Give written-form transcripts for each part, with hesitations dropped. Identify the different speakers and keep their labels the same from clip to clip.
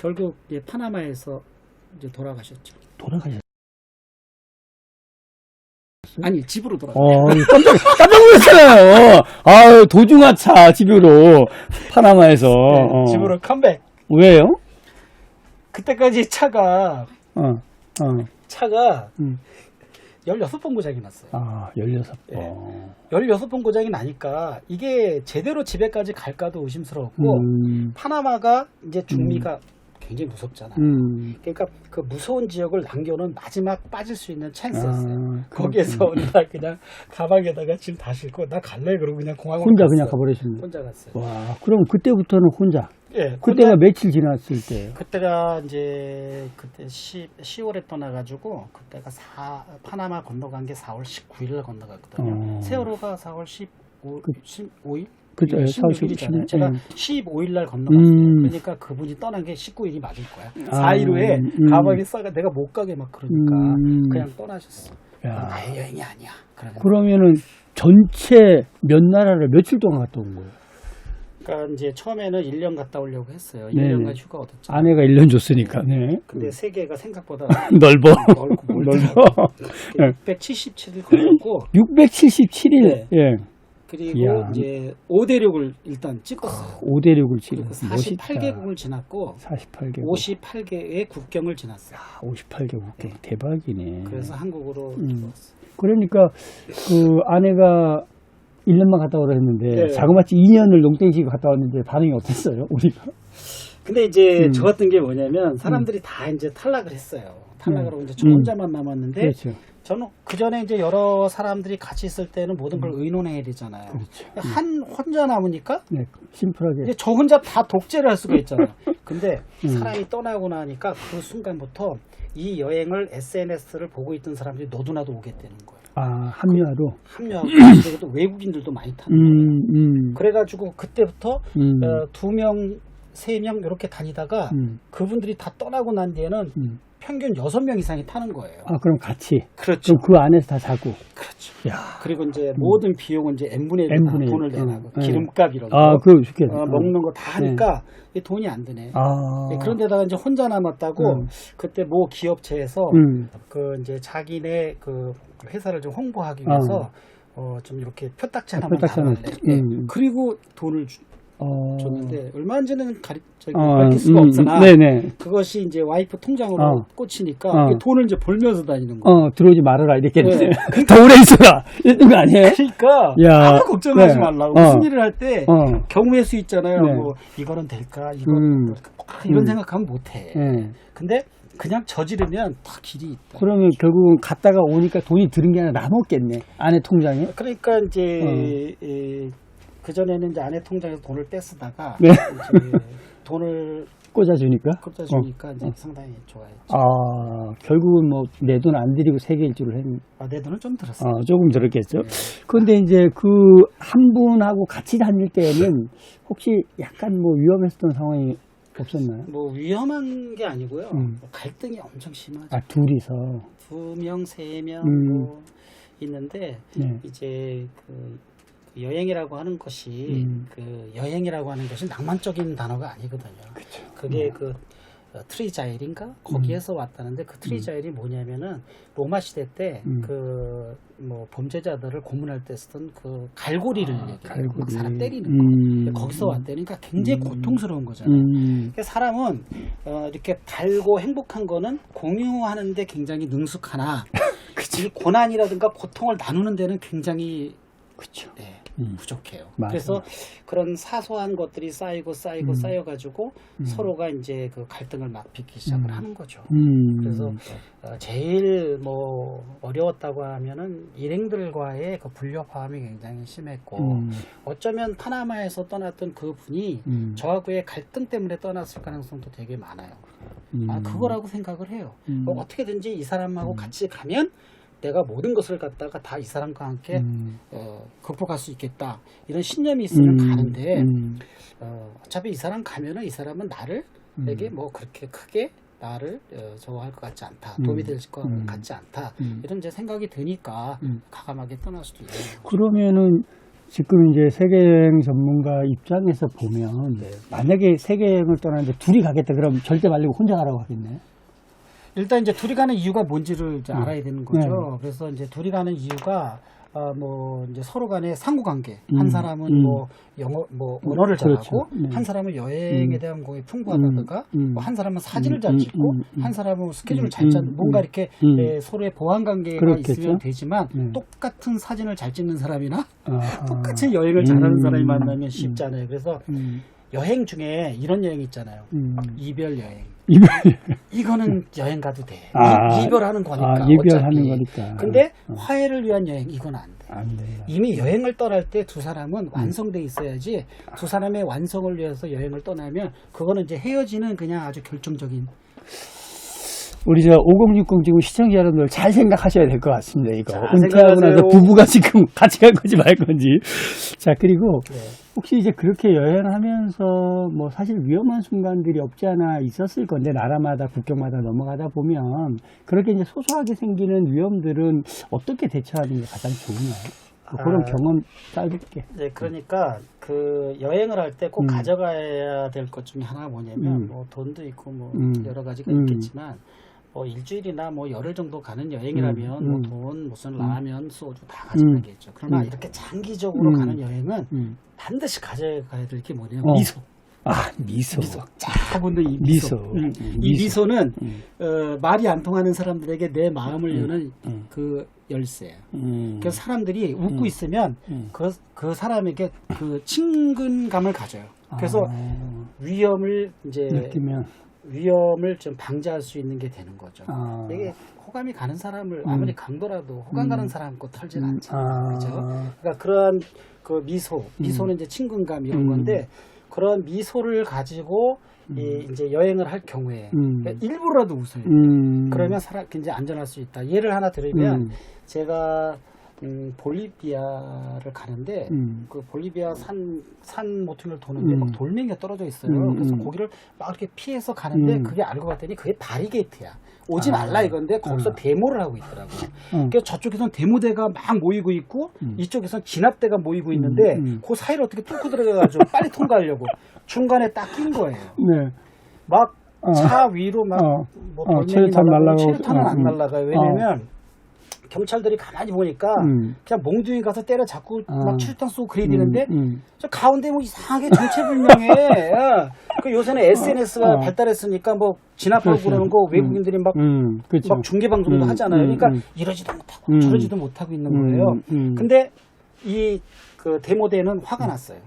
Speaker 1: 결국 파나마에서 이제 돌아가셨죠.
Speaker 2: 돌아가셨어요?
Speaker 1: 아니 집으로 돌아가셨어요.
Speaker 2: 깜짝 놀랐잖아요. 아유, 도중하차 집으로 파나마에서.
Speaker 1: 네, 집으로 컴백.
Speaker 2: 왜요?
Speaker 1: 그때까지 차가
Speaker 2: 어.
Speaker 1: 16번 고장이 났어요.
Speaker 2: 아, 16번.
Speaker 1: 네. 16번 고장이 나니까 이게 제대로 집에까지 갈까도 의심스러웠고 파나마가 이제 중미가 굉장히 무섭잖아요. 그러니까 그 무서운 지역을 남겨놓은 마지막 빠질 수 있는 찬스였어요. 거기에서 어느 날 그냥 가방에다가 짐 다 싣고 나 갈래 그러고 그냥 공항으로
Speaker 2: 혼자
Speaker 1: 갔어요.
Speaker 2: 그냥 가버리셨네.
Speaker 1: 혼자 갔어요.
Speaker 2: 와, 그럼 그때부터는 혼자.
Speaker 1: 예,
Speaker 2: 그때가 며칠 지났을 때?
Speaker 1: 그때가 이제 그때 10월에 떠나가지고 그때가 파나마 건너간 게 4월 19일을 건너갔거든요. 세월호가 4월 15일?
Speaker 2: 그죠,
Speaker 1: 16일이잖아요. 제가
Speaker 2: 예.
Speaker 1: 15일 날 건너갔어요. 그러니까 그분이 떠난 게 19일이 맞을 거야. 4일 후에 가방에 싸가 내가 못 가게 막 그러니까 그냥 떠나셨어. 나의 여행이 아니야.
Speaker 2: 그러면은 전체 몇 나라를 며칠 동안 갔다 온 거예요?
Speaker 1: 그러니까 이제 처음에는 1년 갔다 오려고 했어요.
Speaker 2: 네네.
Speaker 1: 1년간 휴가 얻었죠.
Speaker 2: 아내가 1년 줬으니까. 네.
Speaker 1: 근데 세계가 생각보다
Speaker 2: 넓어.
Speaker 1: 넓고 멀더라고요. 677일 걸렸고
Speaker 2: 677일.
Speaker 1: 네.
Speaker 2: 예.
Speaker 1: 그리고
Speaker 2: 이야.
Speaker 1: 이제 5대륙을 일단 찍었어요.
Speaker 2: 5대륙을 치르.
Speaker 1: 그리고 48개국을 지났고
Speaker 2: 48개국.
Speaker 1: 58개의 국경을 지났어요.
Speaker 2: 58개 국경. 대박이네.
Speaker 1: 그래서 한국으로 들어왔어요.
Speaker 2: 그러니까 그 아내가 1년만 갔다 오라 했는데
Speaker 1: 네.
Speaker 2: 자그마치 2년을 농땡이시고 갔다 왔는데 반응이 어땠어요? 우리가?
Speaker 1: 근데 이제 저 같은 게 뭐냐면 사람들이 다 이제 탈락을 했어요. 탈락을 하고 이제 저 혼자만 남았는데
Speaker 2: 그렇죠.
Speaker 1: 저는 그 전에 이제 여러 사람들이 같이 있을 때는 모든 걸 의논해야 되잖아요.
Speaker 2: 그렇죠.
Speaker 1: 혼자 남으니까
Speaker 2: 네, 심플하게.
Speaker 1: 이제 저 혼자 다 독재를 할 수가 있잖아요. 근데 사람이 떠나고 나니까 그 순간부터 이 여행을 SNS를 보고 있던 사람들이 너도나도 오게 되는 거예요.
Speaker 2: 아, 합류하러?
Speaker 1: 합류하고 또 외국인들도 많이 타는 거예요. 그래가지고 그때부터 2명, 3명 이렇게 다니다가 그분들이 다 떠나고 난 뒤에는 평균 6명 이상이 타는 거예요.
Speaker 2: 아, 그럼 같이?
Speaker 1: 그렇죠.
Speaker 2: 그럼 그 안에서 다 자고?
Speaker 1: 그렇죠.
Speaker 2: 야.
Speaker 1: 그리고 이제 모든 비용은 이제 N분의 1
Speaker 2: N분의 일.
Speaker 1: 돈을 내라고
Speaker 2: 네.
Speaker 1: 기름값 이런 거,
Speaker 2: 아, 그거 좋겠네.
Speaker 1: 먹는 거 다 하니까 이게 돈이 안 드네. 네, 그런데다가 이제 혼자 남았다고 그때 모 기업체에서 그 이제 자기네 그 회사를 좀 홍보하기 위해서 좀 이렇게 표딱지 하나만 달라래. 그리고 돈을 줬는데 얼마인지는 밝힐 수가 없으나
Speaker 2: 네네.
Speaker 1: 그것이 이제 와이프 통장으로 꽂히니까 이게 돈을 이제 벌면서 다니는 거예요.
Speaker 2: 들어오지 말아라 이랬겠네.
Speaker 1: 네.
Speaker 2: 더 오래 있어라 이랬던 거 아니에요?
Speaker 1: 그러니까
Speaker 2: 야.
Speaker 1: 아무 걱정하지
Speaker 2: 네.
Speaker 1: 말라고 무슨 일을 할 때 경우의 수 있잖아요.
Speaker 2: 네.
Speaker 1: 뭐 이거는 될까 이건 이런 생각하면 못해. 근데 그냥 저지르면 다 길이 있다.
Speaker 2: 그러면 결국은 갔다가 오니까 돈이 들은 게 아니라 남았겠네. 아내 통장에.
Speaker 1: 그러니까 이제 그전에는 이제 아내 통장에서 돈을 떼쓰다가
Speaker 2: 네.
Speaker 1: 이제 돈을
Speaker 2: 꽂아주니까.
Speaker 1: 이제 상당히 좋아했죠.
Speaker 2: 아, 결국은 뭐 내 돈 안 들이고 세계 일주를 했는데.
Speaker 1: 내 돈은 좀 들었어요.
Speaker 2: 조금 들었겠죠. 그런데 이제 그 한 분하고 같이 다닐 때는 혹시 약간 뭐 위험했었던 상황이 없었나요?
Speaker 1: 뭐 위험한 게 아니고요. 갈등이 엄청 심하죠.
Speaker 2: 아, 둘이서.
Speaker 1: 2명, 3명 뭐 있는데 이제 그 여행이라고 하는 것이 그 여행이라고 하는 것이 낭만적인 단어가 아니거든요.
Speaker 2: 그쵸.
Speaker 1: 그게 그 트리자일인가 거기에서 왔다는데 그 트리자일이 뭐냐면은 로마 시대 때 그 뭐 범죄자들을 고문할 때 쓰던 그 갈고리를 얘기해요. 막 사람 때리는 거. 거기서 왔다니까 굉장히 고통스러운 거잖아요. 그러니까 사람은 이렇게 달고 행복한 거는 공유하는데 굉장히 능숙하나 이 고난이라든가 고통을 나누는 데는 굉장히
Speaker 2: 그렇죠.
Speaker 1: 네, 부족해요.
Speaker 2: 맞아요.
Speaker 1: 그래서 그런 사소한 것들이 쌓여가지고 서로가 이제 그 갈등을 막 빚기 시작을 하는 거죠. 그래서 제일 뭐 어려웠다고 하면은 일행들과의 그 불협화음이 굉장히 심했고 어쩌면 파나마에서 떠났던 그 분이 저하고의 갈등 때문에 떠났을 가능성도 되게 많아요. 그거라고 생각을 해요. 어떻게든지 이 사람하고 같이 가면 내가 모든 것을 갖다가 다 이 사람과 함께 극복할 수 있겠다 이런 신념이 있으면 가는데 어차피 이 사람 가면은 이 사람은 나를에게 뭐 그렇게 크게 나를 좋아할 것 같지 않다, 도움이 될 것 같지 않다 이런 제 생각이 드니까 과감하게 떠날 수도 있는 거죠.
Speaker 2: 그러면은 지금 이제 세계여행 전문가 입장에서 보면
Speaker 1: 네.
Speaker 2: 만약에 세계여행을 떠나는데 둘이 가겠다 그러면 절대 말리고 혼자 가라고 하겠네.
Speaker 1: 일단 이제 둘이 가는 이유가 뭔지를 이제 알아야 되는 거죠. 그래서 이제 둘이 가는 이유가 뭐 이제 서로 간의 상호 관계. 한 사람은 뭐 영어 뭐 언어를 잘하고
Speaker 2: 그렇죠.
Speaker 1: 한 사람은 여행에 대한 거에 풍부하다든가 뭐 한 사람은 사진을 잘 찍고 한 사람은 스케줄을 잘 짜는 뭔가 이렇게 서로의 보완 관계가
Speaker 2: 그렇겠죠.
Speaker 1: 있으면 되지만 똑같은 사진을 잘 찍는 사람이나
Speaker 2: 아,
Speaker 1: 똑같이 여행을 잘하는 사람이 만나면 쉽잖아요. 그래서 여행 중에 이런 여행 있잖아요. 이별 여행. 이거는 여행 가도 돼. 이별하는 거니까.
Speaker 2: 이별하는
Speaker 1: 어차피.
Speaker 2: 거니까.
Speaker 1: 근데 화해를 위한 여행 이건 안 돼.
Speaker 2: 안 돼.
Speaker 1: 이미 여행을 떠날 때 두 사람은 완성돼 있어야지 두 사람의 완성을 위해서 여행을 떠나면 그거는 이제 헤어지는 그냥 아주 결정적인.
Speaker 2: 우리 저 5060 지금 시청자 여러분들 잘 생각하셔야 될 것 같습니다. 이거
Speaker 1: 잘
Speaker 2: 은퇴하고 나서
Speaker 1: 생각하세요.
Speaker 2: 부부가 지금 같이 갈 건지 말 건지. 자, 그리고
Speaker 1: 네.
Speaker 2: 혹시 이제 그렇게 여행하면서 뭐 사실 위험한 순간들이 없지 않아 있었을 건데 나라마다 국경마다 넘어가다 보면 그렇게 이제 소소하게 생기는 위험들은 어떻게 대처하는 게 가장 좋으나요? 그런 경험 짧게.
Speaker 1: 네, 그러니까 그 여행을 할 때 꼭 가져가야 될 것 중에 하나가 뭐냐면 뭐 돈도 있고 뭐 여러 가지가 있겠지만 뭐 일주일이나 뭐 열흘 정도 가는 여행이라면 뭐 돈, 무슨 라면, 소주 다 가져가겠죠. 그러나 이렇게 장기적으로 가는 여행은 반드시 가져가야 될 게 뭐냐면 미소.
Speaker 2: 미소.
Speaker 1: 자분도 이 미소. 이 미소는 말이 안 통하는 사람들에게 내 마음을 여는 그 열쇠예요. 그래서 사람들이 웃고 있으면 그 사람에게 그 친근감을 가져요. 그래서 위험을 이제
Speaker 2: 느끼면.
Speaker 1: 위험을 좀 방지할 수 있는 게 되는 거죠. 이게 호감이 가는 사람을 아무리 강도라도 호감 가는 사람 거 털진 않잖아요. 그렇죠? 그러니까 그런 그 미소는 이제 친근감 이런 건데 그런 미소를 가지고 이제 여행을 할 경우에 그러니까 일부러라도 웃어요. 그러면 굉장히 안전할 수 있다. 예를 하나 들으면 제가 볼리비아를 가는데 그 볼리비아 산 모퉁이를 도는데 막 돌멩이가 떨어져 있어요. 그래서 거기를 막 이렇게 피해서 가는데 그게 알고 봤더니 그게 바리게이트야. 오지 말라 이건데 거기서 데모를 하고 있더라고요. 그래서 저쪽에서는 데모대가 막 모이고 있고 이쪽에서는 진압대가 모이고 있는데 그 사이를 어떻게 뚫고 들어가가지고 빨리 통과하려고 중간에 딱 낀 거예요.
Speaker 2: 네.
Speaker 1: 막 차 위로 막 뭐 돌멩이 날라가고 체류탄은 안 날라가요. 왜냐면 경찰들이 가만히 보니까 그냥 몽둥이 가서 때려잡고 막 출탄 쏘고 그래야 되는데 저 가운데 뭐 이상하게 정체불명해. 그 요새는 SNS가 발달했으니까 뭐 진압하고 그러는 거 외국인들이 막 중계방송도 하잖아요. 그러니까 이러지도 못하고 저러지도 못하고 있는 거예요. 근데 이 그 데모대는 화가 났어요.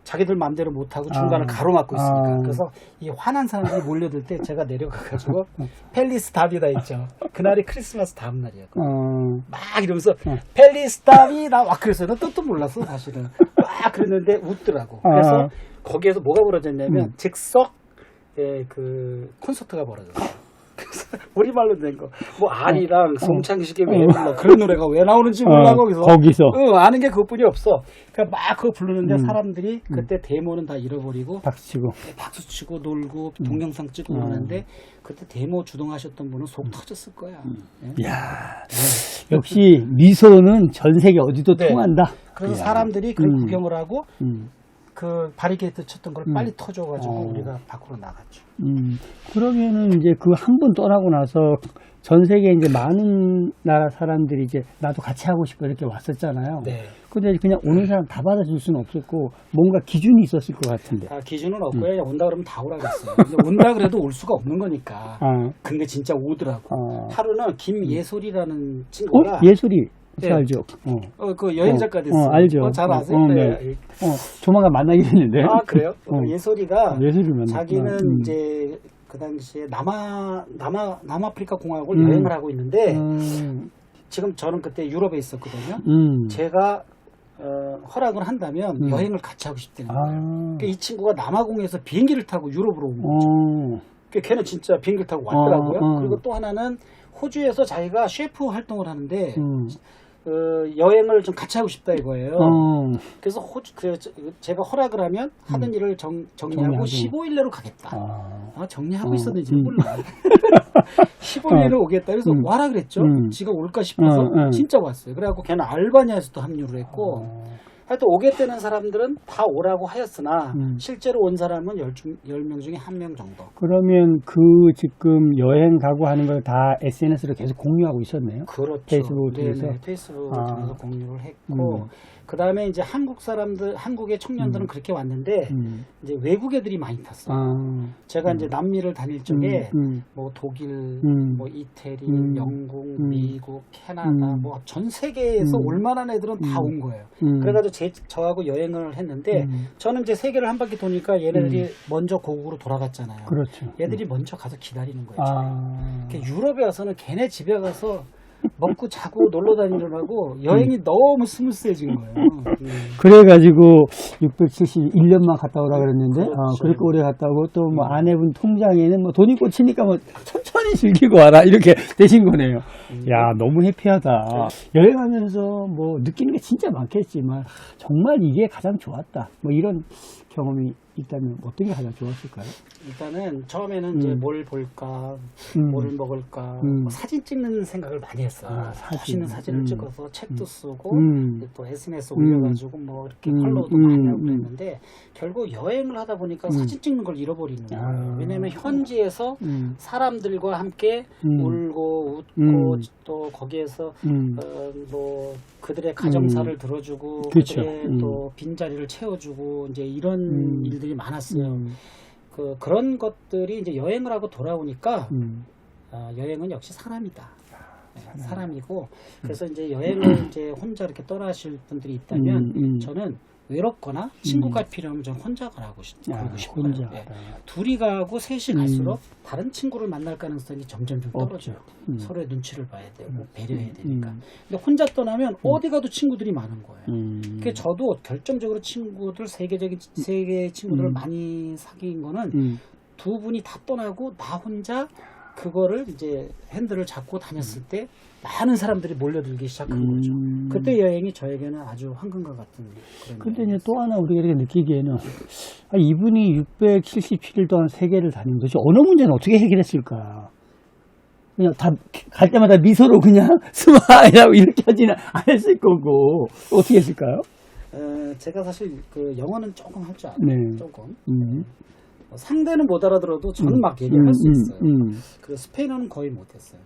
Speaker 1: 자기들 마음대로 못하고 중간을 가로막고 있으니까. 그래서 이 화난 사람들이 몰려들 때 제가 내려가가지고 펠리스 답이다 있죠. 그날이 크리스마스 다음 날이었거든요. 막 이러면서 펠리스 답이다 막 그랬어요. 난 뜻도 몰랐어 사실은. 막 그랬는데 웃더라고. 그래서 거기에서 뭐가 벌어졌냐면 즉석 그 콘서트가 벌어졌어요. 그래서 우리말로 된 거. 뭐 아리랑 송창식의 왜 불러 그런 노래가 왜 나오는지 몰라 거기서. 아는 게 그것뿐이 없어. 그냥 막 그거 부르는데 사람들이 그때 데모는 다 잃어버리고 박수 치고 놀고 동영상 찍고 그러는데 그때 데모 주동하셨던 분은 속 터졌을 거야.
Speaker 2: 이야, 역시 미소는 전 세계 어디도 통한다.
Speaker 1: 그래서 사람들이 그 구경을 하고 그 바리게이트 쳤던 걸 빨리 터줘가지고 우리가 밖으로 나갔죠.
Speaker 2: 그러면은 이제 그 한 번 떠나고 나서 전 세계 이제 많은 나라 사람들이 이제 나도 같이 하고 싶어 이렇게 왔었잖아요.
Speaker 1: 네.
Speaker 2: 근데 그냥 오는 사람 다 받아줄 수는 없었고 뭔가 기준이 있었을 것 같은데.
Speaker 1: 기준은 없고요. 온다 그러면 다 오라 그랬어요. 근데 온다 그래도 올 수가 없는 거니까. 근데 진짜 오더라고. 하루는 김예솔이라는 친구가.
Speaker 2: 예솔이.
Speaker 1: 네.
Speaker 2: 알죠.
Speaker 1: 그 여행 작가 됐어요.
Speaker 2: 알죠.
Speaker 1: 잘 아세요?
Speaker 2: 네. 조만간 만나기로 했는데.
Speaker 1: 그래요? 예솔이가
Speaker 2: 예솔이면
Speaker 1: 자기는 이제 그 당시에 남아프리카 공화국을 여행을 하고 있는데 지금 저는 그때 유럽에 있었거든요. 제가 허락을 한다면 여행을 같이 하고 싶다는 거예요. 그러니까 이 친구가 남아공에서 비행기를 타고 유럽으로 온 거죠. 그러니까 걔는 진짜 비행기를 타고 왔더라고요. 그리고 또 하나는 호주에서 자기가 셰프 활동을 하는데 여행을 좀 같이 하고 싶다 이거예요. 그래서 제가 허락을 하면 하던 일을 정리하고 15일 내로 가겠다. 정리하고 있었는지 몰라. 15일 내로 오겠다. 그래서 와라 그랬죠. 지가 올까 싶어서 진짜 왔어요. 그래갖고 걔는 알바니아에서 또 합류를 했고 하여튼 오겠다는 사람들은 다 오라고 하였으나 실제로 온 사람은 10명 중에 1명 정도.
Speaker 2: 그러면 그 지금 여행 가고 하는 걸 다 SNS로 계속 공유하고 있었네요.
Speaker 1: 그렇죠.
Speaker 2: 페이스북을 통해서.
Speaker 1: 네네, 페이스북을 통해서 공유를 했고 그 다음에 이제 한국 사람들, 한국의 청년들은 그렇게 왔는데 이제 외국 애들이 많이 탔어요. 제가 이제 남미를 다닐 적에 뭐 독일, 뭐 이태리, 영국, 미국, 캐나다, 뭐 전 세계에서 올 만한 애들은 다 온 거예요. 그래가지고 저하고 여행을 했는데 저는 이제 세계를 한 바퀴 도니까 얘네들이 먼저 고국으로 돌아갔잖아요.
Speaker 2: 그렇죠.
Speaker 1: 얘들이 먼저 가서 기다리는 거예요. 유럽에 와서는 걔네 집에 가서 먹고 자고 놀러 다니느라고 여행이 너무 스무스해진 거예요.
Speaker 2: 그래가지고 671년만 갔다 오라 그랬는데,
Speaker 1: 그렇죠.
Speaker 2: 그렇게 오래 갔다 오고 또 뭐 아내분 통장에는 뭐 돈이 꽂히니까 뭐 천천히 즐기고 와라 이렇게 되신 거네요. 야, 너무 해피하다. 여행하면서 뭐 느끼는 게 진짜 많겠지만 정말 이게 가장 좋았다. 뭐 이런 경험이 있다면 어떤 게 가장 좋았을까요?
Speaker 1: 일단은 처음에는 이제 뭘 볼까, 뭐를 먹을까, 뭐 사진 찍는 생각을 많이 했어요. 멋있는 사진을 찍어서 책도 쓰고 또 SNS 올려가지고 뭐 이렇게 팔로우도 많이 하고 그랬는데 결국 여행을 하다 보니까 사진 찍는 걸 잃어버리는 거예요. 왜냐하면 현지에서 사람들과 함께 울고 웃고 또 거기에서 뭐 그들의 가정사를 들어주고
Speaker 2: 그쵸.
Speaker 1: 그들의 또 빈자리를 채워주고 이제 이런 일들이 많았어요. 그런 것들이 이제 여행을 하고 돌아오니까 여행은 역시 사람이다. 사람이고 그래서 이제 여행을 이제 혼자 이렇게 떠나실 분들이 있다면 저는 외롭거나 친구가 필요하면 저는 혼자 가고 싶어요.
Speaker 2: 혼자.
Speaker 1: 예. 둘이 가고 셋이 갈수록 다른 친구를 만날 가능성이 점점 좀 떨어져요. 서로의 눈치를 봐야 되고 배려해야 되니까. 근데 혼자 떠나면 어디 가도 친구들이 많은 거예요. 그러니까 저도 결정적으로 친구들 세계의 친구들을 많이 사귄 거는 두 분이 다 떠나고 나 혼자 그거를 이제 핸들을 잡고 다녔을 때 많은 사람들이 몰려들기 시작한 거죠. 그때 여행이 저에게는 아주 황금과 같은 그런.
Speaker 2: 근데 이제 또 하나 우리가 이렇게 느끼기에는 이분이 677일 동안 세계를 다닌 것이 언어 문제는 어떻게 해결했을까? 그냥 다 갈 때마다 미소로 그냥 스마일하고 이렇게 하지는 않았을 거고 어떻게 했을까요?
Speaker 1: 제가 사실 그 영어는 조금 할 줄 알아요.
Speaker 2: 네.
Speaker 1: 조금. 상대는 못 알아들어도 저는 막 얘기할 수 있어요. 그리고 스페인어는 거의 못했어요.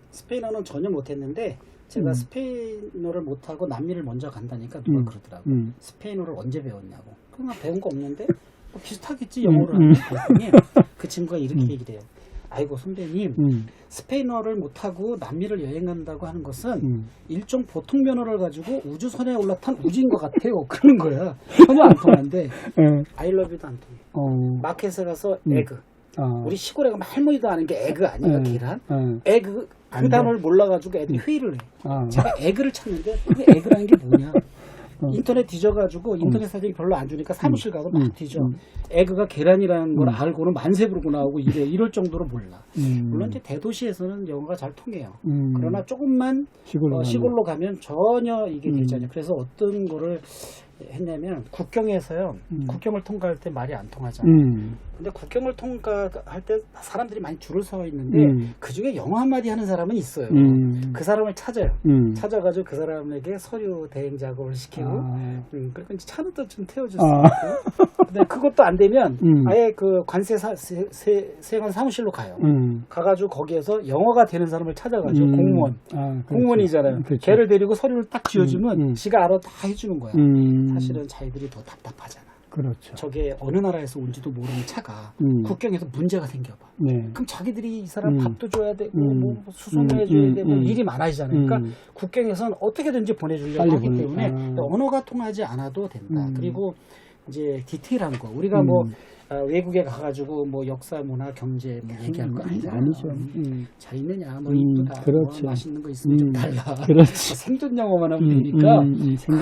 Speaker 1: 스페인어는 전혀 못했는데 제가 스페인어를 못하고 남미를 먼저 간다니까 누가 그러더라고요. 스페인어를 언제 배웠냐고. 그냥 배운 거 없는데 뭐 비슷하겠지 영어를 하는 그랬더니 그 친구가 이렇게 얘기를 해요. 아이고 선배님 스페인어를 못하고 남미를 여행 간다고 하는 것은 일종 보통 면허를 가지고 우주선에 올라탄 우주인 것 같아요. 그러는 거야. 전혀 안 통하는데 I love you도 안 통해. 마켓에 가서 에그. 우리 시골에 가면 할머니도 아는 게 에그 아니야. 계란. 에그 그 단어를 몰라가지고 애들이 회의를 해. 제가 에그를 찾는데 그게 에그라는 게 뭐냐. 인터넷 뒤져가지고 인터넷 사진이 별로 안 주니까 사무실 가서 막 뒤져. 에그가 계란이라는 걸 알고는 만세 부르고 나오고 이럴 정도로 몰라. 물론 이제 대도시에서는 영어가 잘 통해요. 그러나 조금만 시골로 가면 전혀 이게 되지 않아요. 그래서 어떤 거를 했냐면 국경에서요. 국경을 통과할 때 말이 안 통하잖아요. 근데 국경을 통과할 때 사람들이 많이 줄을 서 있는데 그 중에 영어 한마디 하는 사람은 있어요. 그 사람을 찾아요. 찾아가지고 그 사람에게 서류 대행 작업을 시키고 그리고 이제 차는 또 좀 태워줄 수 있고 근데 그것도 안 되면 아예 그 관세 세관 사무실로 가요. 가가지고 거기에서 영어가 되는 사람을 찾아가지고 공무원 공무원이잖아요.
Speaker 2: 그렇죠.
Speaker 1: 걔를 데리고 서류를 딱 쥐어주면 지가 알아 다 해주는 거야. 사실은 자기들이 더 답답하잖아.
Speaker 2: 그렇죠.
Speaker 1: 저게 어느 나라에서 온지도 모르는 차가 국경에서 문제가 생겨봐.
Speaker 2: 네.
Speaker 1: 그럼 자기들이 이 사람 밥도 줘야 되고 뭐 수송도 해줘야 되고 일이 많아지잖아요. 그러니까 국경에서는 어떻게든지 보내주려고 하기 때문에 언어가 통하지 않아도 된다. 그리고 이제 디테일한 거 우리가 뭐 외국에 가가지고 뭐 역사, 문화, 경제 뭐 얘기할 거
Speaker 2: 아니죠.
Speaker 1: 잘 있느냐, 뭐 이쁘다,
Speaker 2: 그렇죠.
Speaker 1: 뭐 맛있는 거 있으면 좀 달라.
Speaker 2: 그렇지.
Speaker 1: 생존 영어만 하면 되니까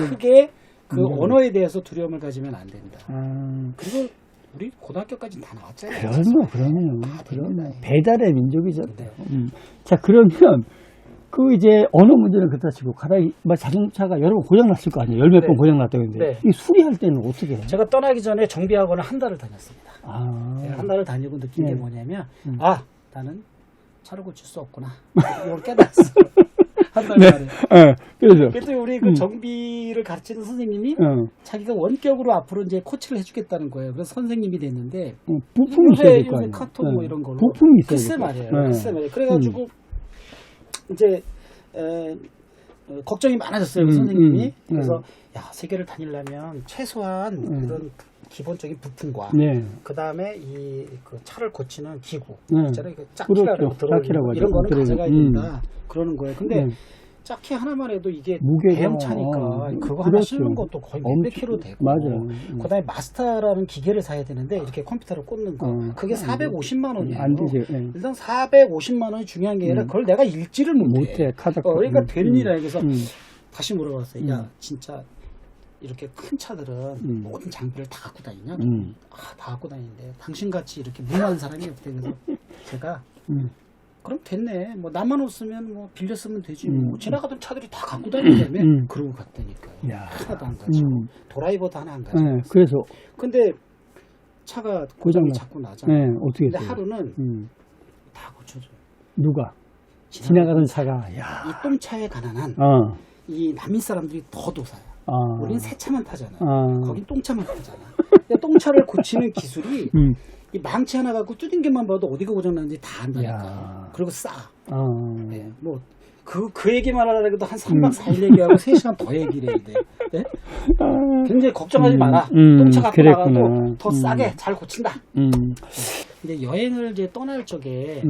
Speaker 1: 크게 그 언어에 대해서 두려움을 가지면 안 된다. 그리고 우리 고등학교까지 다 나왔잖아요.
Speaker 2: 그러네요. 배달의 민족이죠.
Speaker 1: 네.
Speaker 2: 자, 그러면 그 이제 언어 문제는 그렇다 치고 자동차가 여러 번 고장 났을 거 아니에요. 10몇 번 고장 났다고 했는데 이 수리할 때는 어떻게 해요?
Speaker 1: 제가 떠나기 전에 정비학원을 한 달을 다녔습니다. 한 달을 다니고 느낀 게 뭐냐면 나는 차를 고칠 수 없구나. 이걸 깨달았어요. 한 달 만에.
Speaker 2: 그래서.
Speaker 1: 그때 우리 그 정비를 가르치는 선생님이 자기가 원격으로 앞으로 이제 코치를 해주겠다는 거예요. 그래서 선생님이 됐는데
Speaker 2: 부품이 있어야 될 거
Speaker 1: 요새
Speaker 2: 아니에요.
Speaker 1: 카톡 뭐 이런 걸로.
Speaker 2: 부품이 있어야
Speaker 1: 글쎄
Speaker 2: 될 거
Speaker 1: 말이에요.
Speaker 2: 아니에요.
Speaker 1: 글쎄 말이에요. 그래가지고 이제 걱정이 많아졌어요. 그 선생님이. 그래서 야, 세계를 다니려면 최소한 이런 기본적인 부품과 그 다음에 그 차를 고치는 기구 있잖아요. 짝키라고
Speaker 2: 그렇죠.
Speaker 1: 들어오는 이런 거는 가져가야 된다. 그러는 거예요. 근데 짝키 하나만 해도 이게 대형 차니까 그거 하나 실는 것도 거의 몇백 킬로 되고
Speaker 2: 맞아요.
Speaker 1: 그 다음에 마스터라는 기계를 사야 되는데 이렇게 컴퓨터를 꽂는 거 그게 450만 원이에요.
Speaker 2: 안 되죠.
Speaker 1: 일단 450만 원이 중요한 게 아니라 그걸 내가 읽지를 못해. 그러니까 될 일이야. 그래서 다시 물어봤어요. 야 진짜 이렇게 큰 차들은 모든 장비를 다 갖고 다니냐? 다 갖고 다니는데 당신같이 이렇게 무모한 사람이 없대. 그래서 제가 그럼 됐네. 뭐 나만 없으면 뭐 빌려 쓰면 되지. 뭐 지나가던 차들이 다 갖고 다니다며. 그러고 갔다니까요. 하나도 안 가지고 드라이버도 하나 안 가지고.
Speaker 2: 그래서
Speaker 1: 근데 차가 고장이 자꾸 나잖아요.
Speaker 2: 어떻게
Speaker 1: 근데 하루는 다 고쳐줘요.
Speaker 2: 누가? 지나가던 차가.
Speaker 1: 이 똥차에 가난한 이 난민 사람들이 더 도사야. 우리는 새 차만 타잖아. 거긴 똥차만 타잖아. 근데 똥차를 고치는 기술이 이 망치 하나 갖고 뚜딘 게만 봐도 어디가 고장났는지 다 안다니까. 그리고 싸. 네, 뭐 그 얘기만 하려고 한 3박 4일 얘기하고 3시간 더 얘기를 해야 돼. 네? 굉장히 걱정하지 마라. 똥차 갖고 나가도 더 싸게 잘 고친다. 근데 여행을 이제 떠날 적에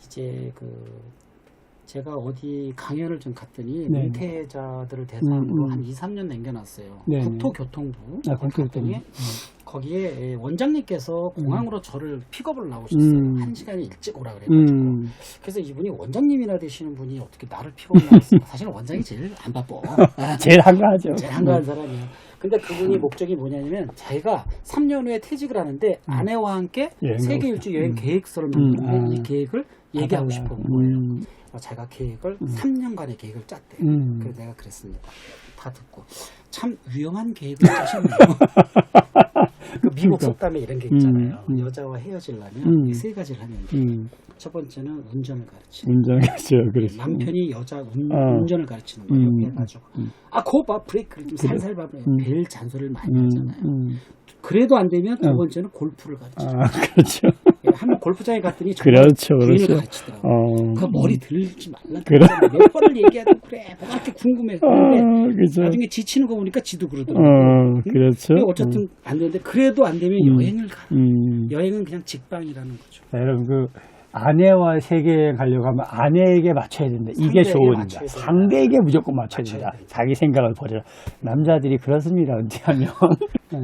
Speaker 1: 이제 제가 어디 강연을 좀 갔더니 은퇴자들을 대상으로 한 2, 3년 남겨놨어요. 국토교통부. 갔더니 거기에 원장님께서 공항으로 저를 픽업을 나오셨어요. 1시간이 일찍 오라 그래가지고. 그래서 이분이 원장님이나 되시는 분이 어떻게 나를 픽업을 나왔어요. 사실은 원장이 제일 안 바빠.
Speaker 2: 제일 한가하죠.
Speaker 1: 제일 한가한 사람이에요. 근데 그분이 목적이 뭐냐면 자기가 3년 후에 퇴직을 하는데 아내와 함께 세계 일주 여행 계획서를 만드는데 이 계획을 얘기하고 싶은 거예요. 제가 계획을 3년간의 계획을 짰대요. 그래서 내가 그랬습니다. 다 듣고 참 위험한 계획을 짜셨네요. 그 미국 속담에 이런 게 있잖아요. 여자와 헤어지려면 세 가지를 하면 돼요. 첫 번째는 운전을 가르치는
Speaker 2: 거예요.
Speaker 1: 남편이 여자 운전을 가르치는 거예요. 그래가지고 그거 봐 브레이크를 좀 살살 밟아요. 별 잔소리를 많이 하잖아요. 그래도 안 되면 두 번째는 골프를 가르치죠.
Speaker 2: 그렇죠.
Speaker 1: 한번 골프장에 갔더니 정말 부인을 가르치더라고요. 그 머리 들지 말라. 몇 번을 얘기하도 그래. 뭐가 이렇게 궁금해. 그런데 나중에 지치는 거 보니까 지도 그러더라고요.
Speaker 2: 그렇죠.
Speaker 1: 어쨌든 안 되는데 그래도 안 되면 여행을 가. 여행은 그냥 직방이라는 거죠.
Speaker 2: 여러분 아내와 세계여행 가려고 하면 아내에게 맞춰야 된다. 이게 좋은다. 상대에게 무조건 맞춰야 된다. 자기 생각을 버려라. 남자들이 그렇습니다. 은퇴하면.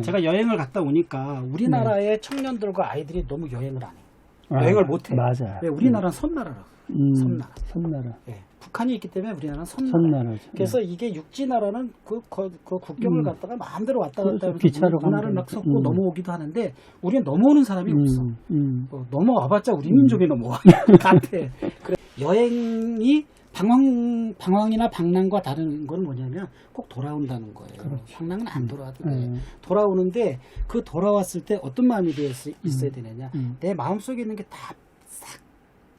Speaker 1: 제가 여행을 갔다 오니까 우리나라의 청년들과 아이들이 너무 여행을 안 해요. 여행을 못 해요.
Speaker 2: 맞아요.
Speaker 1: 왜 우리나라는 섬나라라고.
Speaker 2: 섬나라.
Speaker 1: 북한이 있기 때문에 우리나라는 섬나라죠. 그래서 이게 육지나라는 그 국경을 갔다가 마음대로 왔다 갔다 하면서
Speaker 2: 기차로
Speaker 1: 문화를 막 섞고 넘어오기도 하는데 우리는 넘어오는 사람이 없어. 넘어와봤자 우리 민족이 넘어와. 같아. 그래. 여행이 방황이나 방랑과 다른 건 뭐냐면 꼭 돌아온다는 거예요. 방랑은 안 돌아와도 돼. 돌아오는데 그 돌아왔을 때 어떤 마음이 있어야 되느냐. 내 마음속에 있는 게 다 싹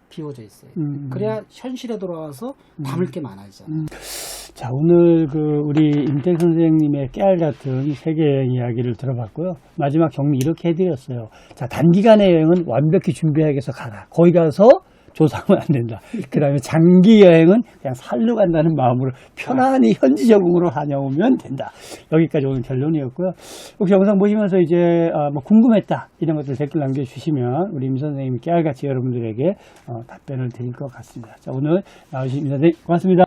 Speaker 1: 비워져 있어요. 그래야 현실에 돌아와서 담을 게 많아지잖아요.
Speaker 2: 자, 오늘 우리 임택 선생님의 깨알 같은 세계여행 이야기를 들어봤고요. 마지막 정리 이렇게 해드렸어요. 자, 단기간의 여행은 완벽히 준비하기 위해서 가라. 거기 가서 조사하면 안 된다. 그 다음에 장기 여행은 그냥 살러 간다는 마음으로 편안히 현지 적응으로 다녀오면 된다. 여기까지 오늘 결론이었고요. 혹시 영상 보시면서 이제 뭐 궁금했다 이런 것들 댓글 남겨주시면 우리 임 선생님이 깨알같이 여러분들에게 답변을 드릴 것 같습니다. 자, 오늘 나오신 임 선생님 고맙습니다.